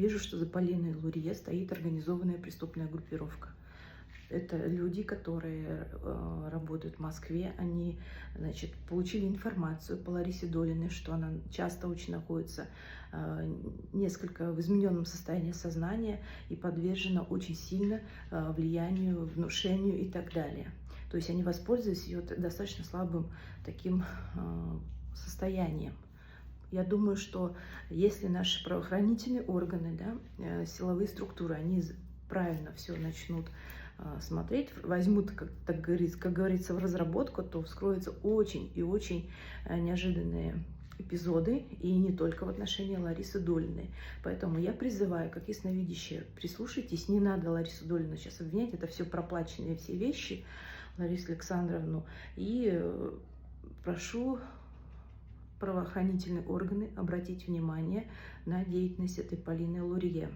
вижу, что за Полиной Лурье стоит организованная преступная группировка. Это люди, которые работают в Москве. Они, значит, получили информацию по Ларисе Долиной, что она часто очень находится несколько в измененном состоянии сознания и подвержена очень сильно влиянию, внушению и так далее. То есть они воспользовались ее достаточно слабым таким состоянием. Я думаю, что если наши правоохранительные органы, да, силовые структуры, они правильно все начнут смотреть, возьмут, как говорится, в разработку, то вскроются очень и очень неожиданные эпизоды, и не только в отношении Ларисы Долиной. Поэтому я призываю, как ясновидящие, прислушайтесь, не надо Ларису Долину сейчас обвинять, это все проплаченные все вещи, Ларису Александровну, и прошу правоохранительные органы обратить внимание на деятельность этой Полины Лурье.